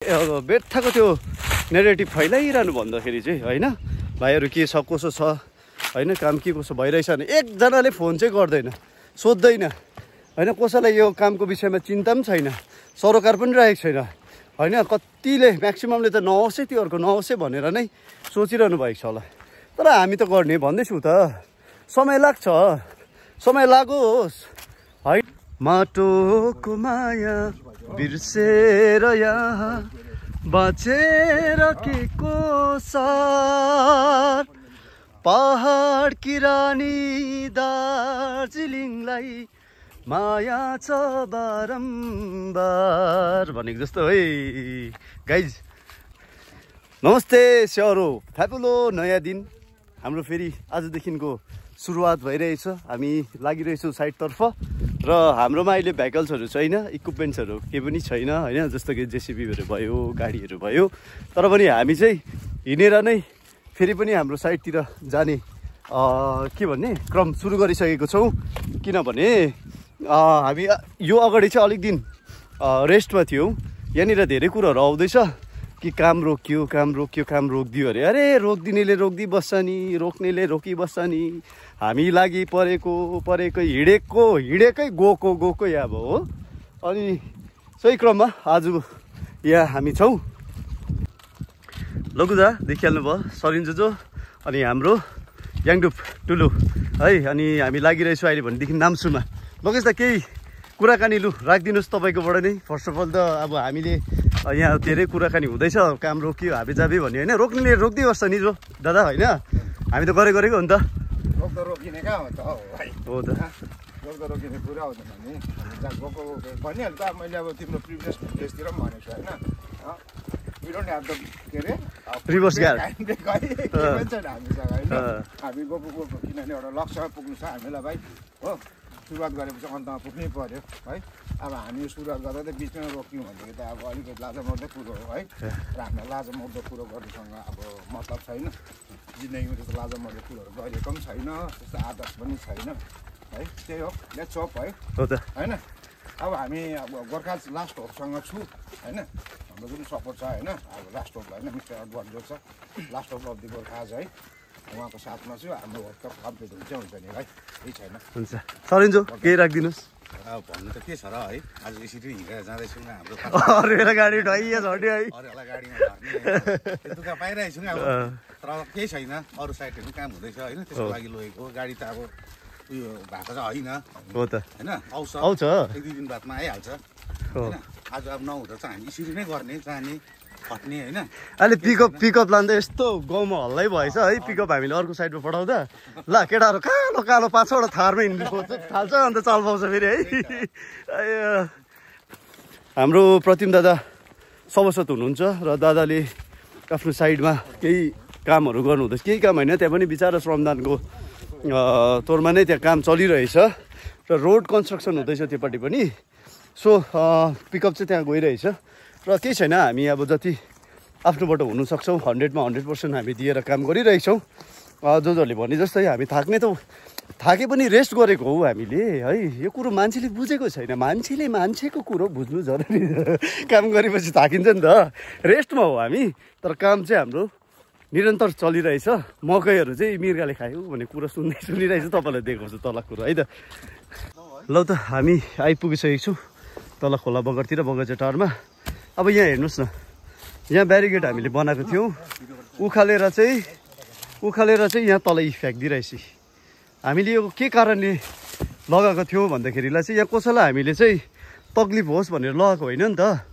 व्यर्थको त्यो नेगेटिभ फैलाइरहनु भन्दाखेरि चाहिँ होइन भाइहरू के छ कसो छ होइन काम के कसो भइरहेछ भने एकजनाले फोन चाहिँ गर्दैन सोध्दैन होइन कसैलाई यो कामको विषयमा चिन्ता पनि छैन सरोकार पनि राखेको छैन होइन कतिले म्याक्सिममले त नहोस् है त्योहरूको नहोस् है भनेर नै सोचिरहनु भएको छ होला तर हामी त गर्ने भन्दैछु त समय लाग्छ समय लागोस् है माटोको माया बिर्सेर यहाँ बाँचेर के को सार पहाड की रानी दार्जिलिङलाई माया छ बारम्बार भनेको जस्तो है गाइज नमस्ते स्यारो फ्यापुलो नयाँ दिन हाम्रो फेरि आजदेखिको सुरुवात भइरहेछ हामी लागिरहेछौँ साइडतर्फ र हाम्रोमा अहिले भेहिकल्सहरू छैन इक्विपमेन्ट्सहरू केही पनि छैन होइन जस्तो कि जेसिबीहरू भयो गाडीहरू भयो तर पनि हामी चाहिँ हिँडेर नै फेरि पनि हाम्रो साइडतिर जाने के भन्ने क्रम सुरु गरिसकेको छौँ किनभने हामी यो अगाडि चाहिँ अलिक दिन रेस्टमा थियौँ यहाँनिर धेरै कुरोहरू आउँदैछ कि काम रोकियो काम रोकिदियो अरे अरे रोकिदिनेले रोकिदिबस्छ नि रोक्नेले रोकिबस्छ नि हामी लागि परेको हिँडेकै गएको अब हो अनि सही क्रममा आज यहाँ हामी छौँ लघुदा देखिहाल्नु भयो सरिन्जो जो अनि हाम्रो याङडुप टुलु है अनि हामी लागिरहेछौँ अहिले भनेदेखि नाम्सुमा लोकेश त केही कुराकानी लु राखिदिनुहोस् तपाईँकोबाट नै फर्स्ट अफ अल त अब हामीले यहाँ धेरै कुराकानी हुँदैछ काम रोकियो हाबीजाबी भन्यो होइन रोक्नेले रोकिदिइबस्छ नि जो दादा होइन हामी त गरेको हो नि त रोकिने कहाँ हो त हो त रोकिने कुरा हो त भने गएको भनिहाल्नु त मैले अब तिम्रो प्रिभियस भिडियोसतिर पनि भनेको छु होइन वी डोन्ट ह्याभ द के अरे रिभर्स गियर हामीसँग होइन हामी गएको किनभने एउटा लक्ष्यमा पुग्नु छ हामीलाई भाइ हो सुरुवात गरेपछि अन्तमा पुग्नै पर्यो है अब हामी सुरुवात गर्दा त बिचमा रोक्यौँ भनेदेखि त अब अलिकति लाजमर्दो कुरो हो है र हामीलाई लाजमर्दो कुरो गर्नुसँग अब मतलब छैन जिन्दगीमा त्यस्तो लाजमर्दो कुरोहरू गरेको पनि छैन त्यस्तो आदर्श पनि छैन है त्यही हो लेट्स होप है हो त होइन अब हामी अब गोर्खा लास्ट होपसँग छु होइन हाम्रो पनि सपोर्ट छ होइन अब लास्ट होप होइन मिस्टर अडवान जो छ last hope of the Gorkha है उहाँको साथमा छु हाम्रो होप त कम्प्लिट हुन्छ नि है केही छैन हुन्छ सरिन्जो केही राखिदिनुहोस् भन्नु त के छ र है आज यसरी हिँडेर जाँदैछौँ हाम्रो अरूलाई गाडी ढाइया झट्यो है अरूलाई गाडीमा झर्ने दुःख पाइरहेछौँ अब तर केही छैन अरू साइडहरू काम हुँदैछ होइन त्यसको लागि लगेको गाडी त अब उयो भएको चाहिँ होइन हो त होइन आउँछ एक दुई दिन बादमा आइहाल्छ होइन आज अब नहुँदा चाहिँ हामी यसरी नै गर्ने जाने खट्ने होइन अहिले पिकअप लाँदा यस्तो गाउँमा हल्लै भएछ है पिकअप हामीले अर्को साइडमा पठाउँदा ल केटाहरू कालो 5-6वटा थारमा हिँड्नु थाल्छ अन्त चाल पाउँछ फेरि है हाम्रो प्रतिम दादा सभासद हुनुहुन्छ र दादाले आफ्नो साइडमा केही कामहरू गर्नुहुँदैछ केही काम होइन त्यहाँ पनि बिचरा श्रमदानको तौरमा नै त्यहाँ काम चलिरहेछ र रोड कन्स्ट्रक्सन हुँदैछ त्योपट्टि पनि सो पिकअप चाहिँ त्यहाँ गइरहेछ र केही छैन हामी अब जति आफ्नोबाट हुनु सक्छौँ 100मा 100% हामी दिएर काम गरिरहेछौँ जसले भने जस्तै हामी थाके पनि रेस्ट गरेको हो हामीले है यो कुरो मान्छेले बुझेको छैन मान्छेले मान्छेको कुरो बुझ्नु जरुरी काम गरेपछि थाकिन्छ नि त रेस्टमा हो हामी तर काम चाहिँ हाम्रो निरन्तर चलिरहेछ मकैहरू चाहिँ मिर्गाले खायो भन्ने कुरो सुनिरहेछ तपाईँलाई देखाउँछु तल कुरो है त ल त हामी आइपुगिसकेको छौँ तल खोला बगरतिर बगैँचाटारमा अब यहाँ हेर्नुहोस् न यहाँ ब्यारिकेड हामीले बनाएको थियौँ उखालेर चाहिँ यहाँ तलै फ्याँकिदिइरहेछ हामीले यो के कारणले लगाएको थियौँ भन्दाखेरिलाई चाहिँ यहाँ कसैलाई हामीले चाहिँ तक्लिफ होस् भनेर लगाएको होइन नि त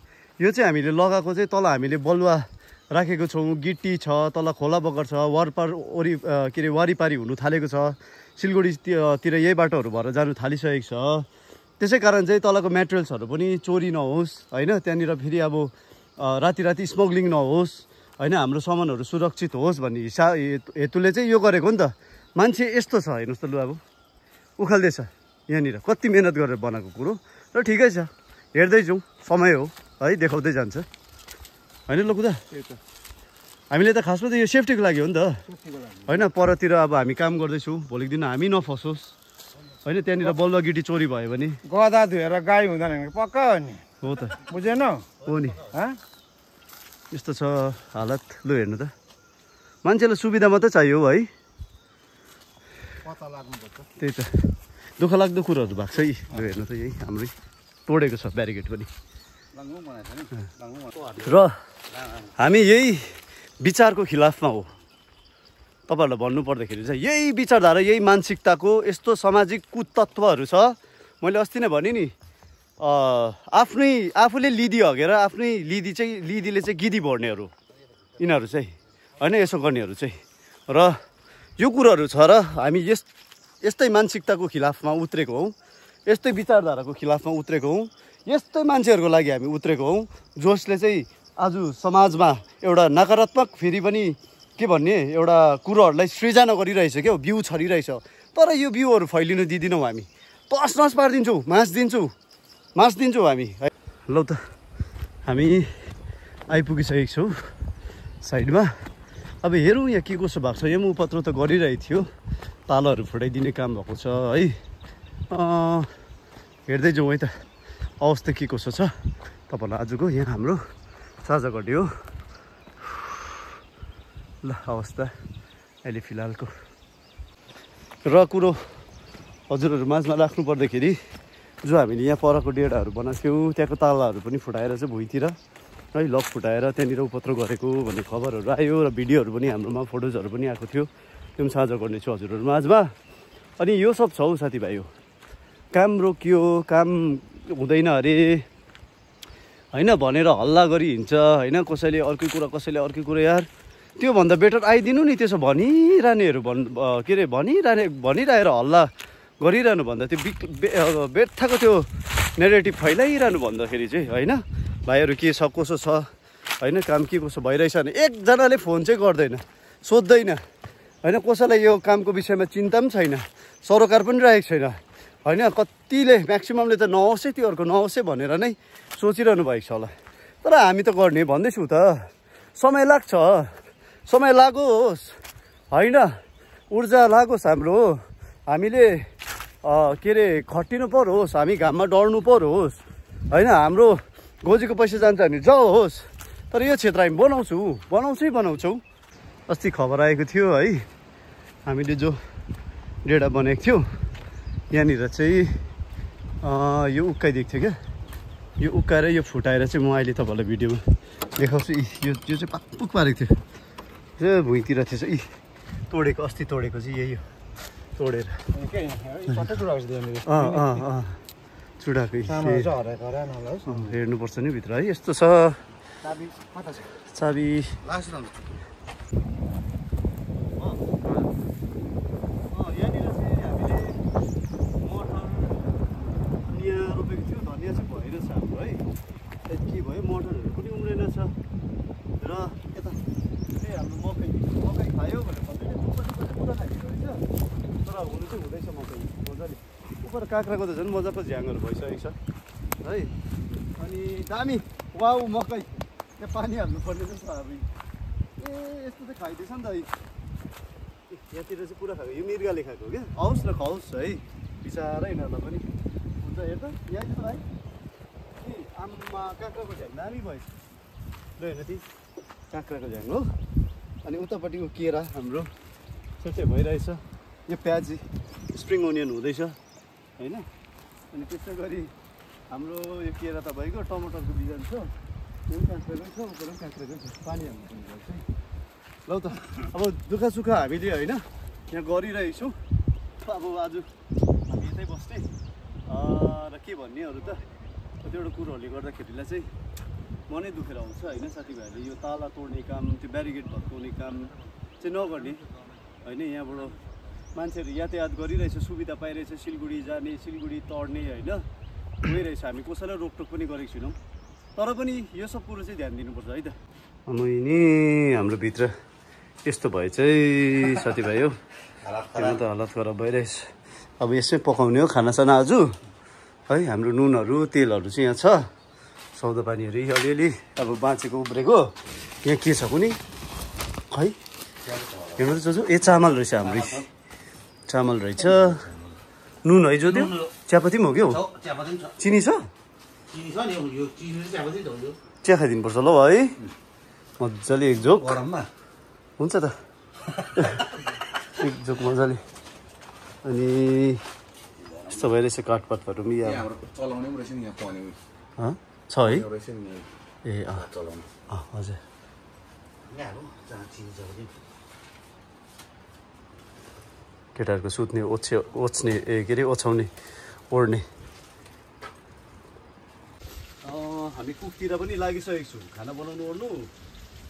यो चाहिँ हामीले लगाएको चाहिँ तल हामीले बलुवा राखेको छौँ गिट्टी छ तल खोला बगर छ के अरे वारिपारी हुनु थालेको छ सिलगढीतिर यही बाटोहरू भएर जानु थालिसकेको छ त्यसै कारण चाहिँ तलको मेटेरियल्सहरू पनि चोरी नहोस् होइन त्यहाँनिर फेरि अब राति स्मग्लिङ नहोस् होइन हाम्रो सामानहरू सुरक्षित होस् भन्ने हेतुले चाहिँ यो गरेको नि त मान्छे यस्तो छ हेर्नुहोस् त लु अब उखाल्दैछ यहाँनिर कति मेहनत गरेर बनाएको कुरो र ठिकै छ हेर्दै जाउँ समय हो है देखाउँदै जान्छ होइन लकुदा हामीले त खासमा त यो सेफ्टीको लागि हो नि त होइन परतिर अब हामी काम गर्दैछौँ भोलिको दिन हामी नफसोस् होइन त्यहाँनिर बलुवा गिटी चोरी भयो भने गदा धुएर गाई हुँदैन पक्का हो नि हो त बुझेन हो नि यस्तो छ हालत। लु हेर्नु त, मान्छेलाई सुविधा मात्रै चाहियो है। त्यही त दुःख लाग्दो कुरोहरू भएको छ है। लु हेर्नु त यही हाम्रै तोडेको छ ब्यारिकेड पनि। र हामी यही विचारको खिलाफमा हो। तपाईँहरूलाई भन्नुपर्दाखेरि चाहिँ यही विचारधारा, यही मानसिकताको यस्तो सामाजिक कुतत्त्वहरू छ। मैले अस्ति नै भने नि, आफूले लिदी हगेर लिदीले चाहिँ गिदी भर्नेहरू यिनीहरू चाहिँ होइन, यसो गर्नेहरू चाहिँ। र यो कुरोहरू छ र हामी यस्तै मानसिकताको खिलाफमा उत्रेको हौँ, यस्तै विचारधाराको खिलाफमा उत्रेको हौँ, यस्तै मान्छेहरूको लागि हामी उत्रेको हौँ जसले चाहिँ आज समाजमा एउटा नकारात्मक फेरि पनि के भन्ने एउटा कुरोहरूलाई सृजना गरिरहेछ क्या, बिउ छरिरहेछ। तर यो बिउहरू फैलिनु दिँदैनौँ हामी, तस पारिदिन्छौँ, मास्दिन्छौँ हामी। ल त हामी आइपुगिसकेको छौँ साइडमा। अब हेरौँ यहाँ के कसो भएको छ। यहाँ उपद्रो त गरिरहेको थियो, तालहरू फुटाइदिने काम भएको छ है। हेर्दै जाउँ है त अवस्था के कसो छ तपाईँलाई। आजको यहाँ हाम्रो साझा गर्ने हो ल अवस्था अहिले फिलहालको। र कुरो हजुरहरू माझमा राख्नु पर्दाखेरि जो हामीले यहाँ परको डेढाहरू बनाएको थियौँ, त्यहाँको तालाहरू पनि फुटाएर चाहिँ भुइँतिर है लक फुटाएर त्यहाँनिर उपद्रो गरेको भन्ने खबरहरू आयो र भिडियोहरू पनि हाम्रोमा फोटोजहरू पनि आएको थियो। त्यो पनि साझा गर्नेछु हजुरहरू माझमा। अनि यो सब छ हौ साथीभाइ, हो काम रोकियो, काम हुँदैन अरे होइन भनेर हल्ला गरी हिँड्छ होइन, कसैले अर्कै कुरा कसैले अर्कै कुरा। यार त्योभन्दा बेटर आइदिनु नि, त्यसो भनिरहनेहरू के अरे भनिरहेर हल्ला गरिरहनु भन्दा त्यो व्यर्थको त्यो नेगेटिभ फैलाइरहनु भन्दाखेरि चाहिँ होइन, भाइहरू के छ कसो छ होइन, काम के कसो भइरहेछ भने एकजनाले फोन चाहिँ गर्दैन, सोध्दैन होइन, कसैलाई यो कामको विषयमा चिन्ता पनि छैन, सरोकार पनि राखेको छैन होइन। कतिले म्याक्सिममले त नहोस् है, त्योहरूको नहोस् है भनेर नै सोचिरहनु भएको छ होला। तर हामी त गर्ने भन्दैछु त, समय लाग्छ, समय लागोस् होइन, ऊर्जा लागोस् हाम्रो, हामीले के अरे खटिनु परोस्, हामी घाममा डढ्नु परोस् होइन, हाम्रो गोजीको पैसा जान्छ भने जाओस्। तर यो क्षेत्र हामी बनाउँछौँ। अस्ति खबर आएको थियो है, हामीले जो डेढा बनाएको थियो यहाँनिर चाहिँ यो उक्काइदिएको थियो क्या, यो उक्काएर यो फुटाएर चाहिँ म अहिले तपाईँहरूलाई भिडियोमा देखाउँछु। यो चाहिँ पाकपुक पारेको थियो, त्यो भुइँतिर थिएछ। तोडेको अस्ति तोडेको चाहिँ यही हो, तोडेर चुडाको हेर्नुपर्छ नि भित्र है। यस्तो छ चाबी। यहाँनिर चाहिँ हामीले मटर यहाँ रोपेको थियो, धनियाँ चाहिँ भइरहेछ हाम्रो है। के भयो, मटरहरू पनि उम्रेन छ। र यता चाहिँ हाम्रो मकै खायो भने भन्दै पुरा खाइदिएको रहेछ। तर हुनु चाहिँ हुँदैछ मकै मजाले। उपर काँक्राको त झन् मजाको झ्याङहरू भइसकेको छ है। अनि दामी वाउ मकै, यहाँ पानी हाल्नुपर्ने चाहिँ छ अब। यस्तो चाहिँ खाइदिएछ नि त है, यहाँतिर चाहिँ पुरा खाएको। यो मिर्गाले खाएको क्या, आओस् न खाओस् है, बिचारा यिनीहरूलाई पनि हुन्छ। हेर त यहाँ छ भाइ, आम्मा काँक्राको झ्याङ दामी भएछ। ल हेर्नु ती काँक्राको झ्याङ हो। अनि उतापट्टिको केरा हाम्रो सेटै भइरहेछ। यो प्याज स्प्रिङ ओनियन हुँदैछ होइन। अनि त्यसै गरी हाम्रो यो केरा तपाईँको टमाटरको बिजन छ, यो पनि काँक्राकै छ, उपर पनि काँक्राकै छ। पानी हाल्नुपर्ने रहेछ है। ल त अब दुःख सुख हामीले होइन यहाँ गरिरहेछौँ। अब आज हामी यतै बस्ने र के भन्ने अरू त कतिवटा कुरोहरूले गर्दाखेरिलाई चाहिँ मनै दुखेर आउँछ होइन। साथीभाइहरूले यो ताला तोड्ने काम, त्यो ब्यारिकेड भत्काउने काम चाहिँ नगर्ने होइन। यहाँबाट मान्छेहरू यातायात गरिरहेछ, सुविधा पाइरहेछ, सिलगढी जाने, सिलगढी तड्ने होइन गइरहेछ। हामी कसैलाई रोकटोक पनि गरेको छैनौँ, तर पनि यो सब कुरो चाहिँ ध्यान दिनुपर्छ है त। नि हाम्रो भित्र यस्तो भए चाहिँ साथीभाइ हो, त्यसमा त हालत खराब भइरहेछ। अब यसमै पकाउने हो खानासाना आज है। हाम्रो नुनहरू तेलहरू चाहिँ यहाँ छ, सौदा पानीहरू अलिअलि अब बाँचेको उब्रेको। यहाँ के छ कुनै है हेर्नु त जोजो, ए चामल रहेछ हाम्रो, चामल रहेछ। नुन है जो त्यो चियापत्ती पनि हो क्या, चिनी छ, चिया खाइदिनुपर्छ ल है। मजाले एक जोक गरममा हुन्छ त एक जोक मजाले अनि यस्तो भइरहेछ काठपातहरू पनि यहाँ हाम्रो चलाउने पनि रहेछ नि यहाँ पानी छ है रहेछ नि ए चलाउने हजुर केटाहरूको सुत्ने ओछ्ने के अरे ओछ्याउने ओढ्ने हामी कुकतिर पनि लागिसकेको छु खाना बनाउनु ओर्नु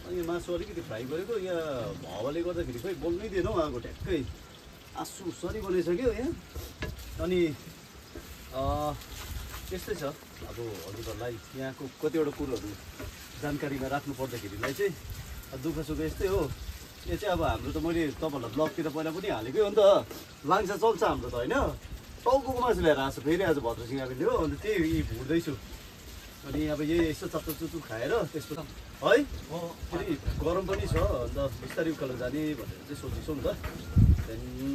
अनि मासु अलिकति फ्राई गरेको यहाँ हावाले गर्दाखेरि खोइ बोल्नै दिएन हौ आगो ट्याक्कै आसु सरी बनाइसक्यो यहाँ अनि त्यस्तै छ अब हजुरहरूलाई यहाँको कतिवटा कुरोहरू जानकारीमा राख्नु पर्दाखेरिलाई चाहिँ दुःख सुख यस्तै हो यो चाहिँ अब हाम्रो त मैले तपाईँहरूलाई ब्लगतिर पहिला पनि हालेकै हो नि त लाङ्सा चल्छ हाम्रो त होइन टाउको मासु ल्याएर आएको फेरि आज भद्र सिँगाको थियो अन्त त्यही भुट्दैछु अनि अब यही यसो चच्चुचुचु खाएर त्यसको है फेरि गरम पनि छ अन्त बिस्तारै उकालो जाने भनेर चाहिँ सोचेको नि त त्यहाँदेखि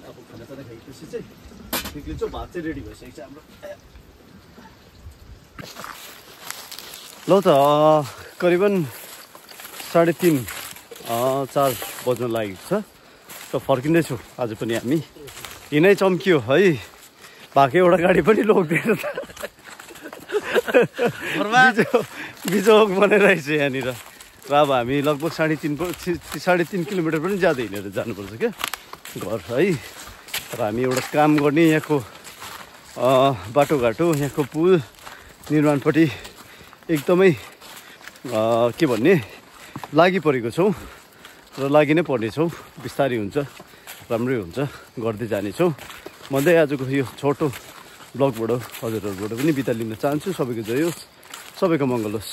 अब खानासाना खाइपछि चाहिँ निक्लिन्छौँ भात चाहिँ रेडी भइसकेको छ हाम्रो ल त करिबन 3:30 4 बज्न लागेको छ त फर्किँदैछु आज पनि हामी हिँडै चम्कियो है भएको एउटा गाडी पनि लोग्दैन बिजोग बनाइरहेछ यहाँनिर र अब हामी लगभग 3.5 किलोमिटर पनि ज्यादा हिँडेर जानुपर्छ क्या घर है र हामी एउटा काम गर्ने यहाँको बाटोघाटो यहाँको पुल निर्माणपट्टि एकदमै के भन्ने लागि परेको छौँ र लागि नै पर्नेछौँ बिस्तारै हुन्छ राम्रै हुन्छ गर्दै जानेछौँ भन्दै आजको यो छोटो ब्लगबाट हजुरहरूबाट पनि बिदा लिन चाहन्छु सबैको जय होस् सबैको मङ्गल होस्